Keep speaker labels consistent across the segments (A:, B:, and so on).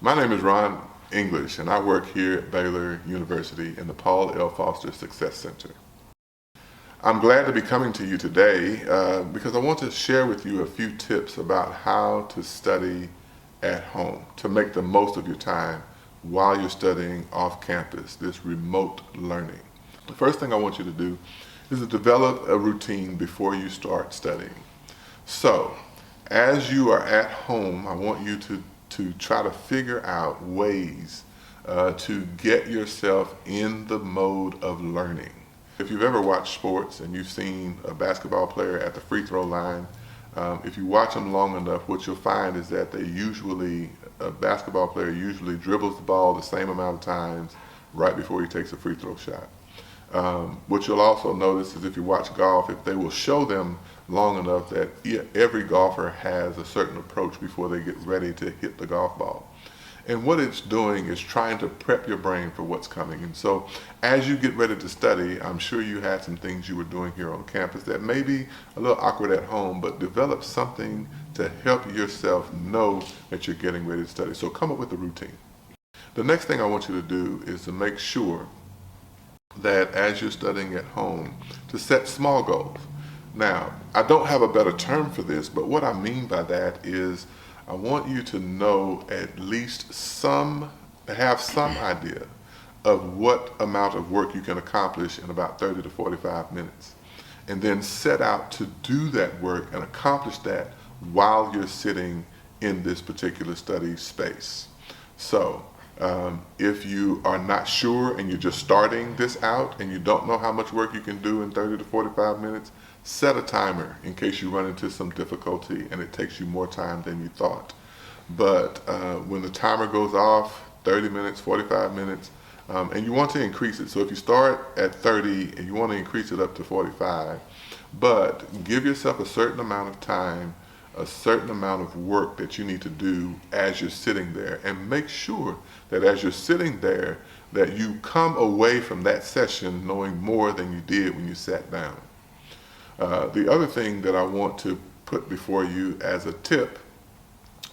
A: My name is Ron English, and I work here at Baylor University in the Paul L. Foster Success Center. I'm glad to be coming to you today because I want to share with you a few tips about how to study at home, to make the most of your time while you're studying off campus, this remote learning. The first thing I want you to do is to develop a routine before you start studying. So, as you are at home, I want you to try to figure out ways to get yourself in the mode of learning. If you've ever watched sports and you've seen a basketball player at the free throw line, if you watch them long enough, what you'll find is that a basketball player usually dribbles the ball the same amount of times right before he takes a free throw shot. What you'll also notice is if you watch golf, if they will show them long enough that every golfer has a certain approach before they get ready to hit the golf ball. And what it's doing is trying to prep your brain for what's coming. And so as you get ready to study, I'm sure you had some things you were doing here on campus that may be a little awkward at home, but develop something to help yourself know that you're getting ready to study. So come up with a routine. The next thing I want you to do is to make sure that as you're studying at home, to set small goals. Now, I don't have a better term for this, but what I mean by that is I want you to know at least have some idea of what amount of work you can accomplish in about 30 to 45 minutes. And then set out to do that work and accomplish that while you're sitting in this particular study space. So, if you are not sure and you're just starting this out and you don't know how much work you can do in 30 to 45 minutes, set a timer in case you run into some difficulty and it takes you more time than you thought. But when the timer goes off, 30 minutes, 45 minutes, and you want to increase it. So if you start at 30 and you want to increase it up to 45, but give yourself a certain amount of time, a certain amount of work that you need to do as you're sitting there, and make sure that as you're sitting there that you come away from that session knowing more than you did when you sat down. The other thing that I want to put before you as a tip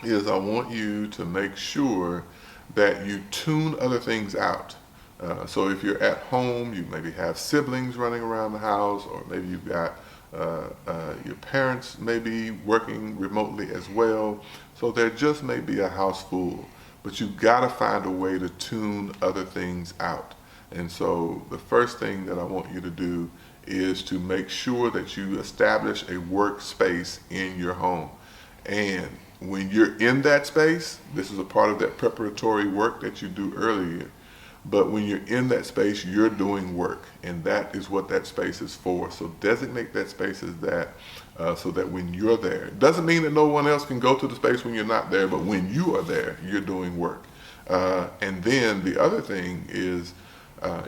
A: is I want you to make sure that you tune other things out. So if you're at home, you maybe have siblings running around the house, or maybe you've got your parents may be working remotely as well. So there just may be a house full, but you've got to find a way to tune other things out. And so the first thing that I want you to do is to make sure that you establish a workspace in your home. And when you're in that space, this is a part of that preparatory work that you do earlier. But when you're in that space, you're doing work, and that is what that space is for. So designate that space as that, so that when you're there, it doesn't mean that no one else can go to the space when you're not there, but when you are there, you're doing work. And then the other thing is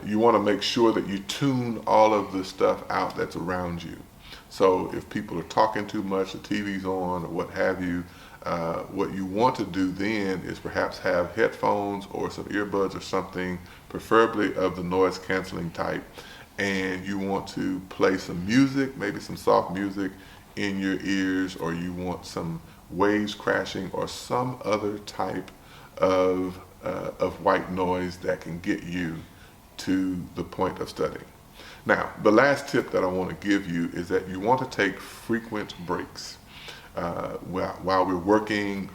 A: you want to make sure that you tune all of the stuff out that's around you. So if people are talking too much, the TV's on, or what have you, what you want to do then is perhaps have headphones or some earbuds or something, preferably of the noise canceling type, and you want to play some music, maybe some soft music in your ears, or you want some waves crashing or some other type of white noise that can get you to the point of studying. Now, the last tip that I want to give you is that you want to take frequent breaks. While we're working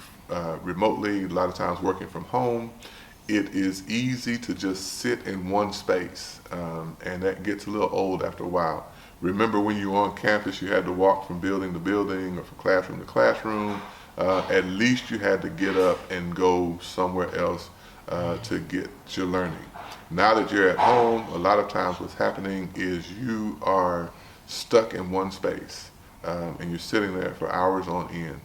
A: remotely, a lot of times working from home, it is easy to just sit in one space, and that gets a little old after a while. Remember when you were on campus, you had to walk from building to building or from classroom to classroom. At least you had to get up and go somewhere else to get your learning. Now that you're at home, a lot of times what's happening is you are stuck in one space. And you're sitting there for hours on end.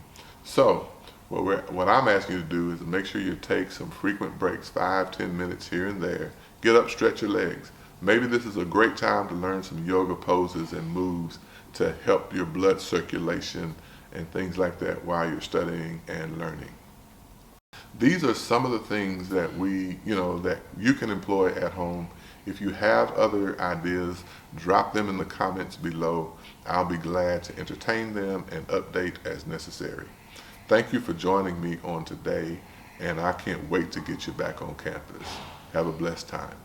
A: So what I'm asking you to do is to make sure you take some frequent breaks, 5-10 minutes here and there. Get up, stretch your legs. Maybe this is a great time to learn some yoga poses and moves to help your blood circulation and things like that while you're studying and learning. These are some of the things that that you can employ at home. If you have other ideas, drop them in the comments below. I'll be glad to entertain them and update as necessary. Thank you for joining me on today, and I can't wait to get you back on campus. Have a blessed time.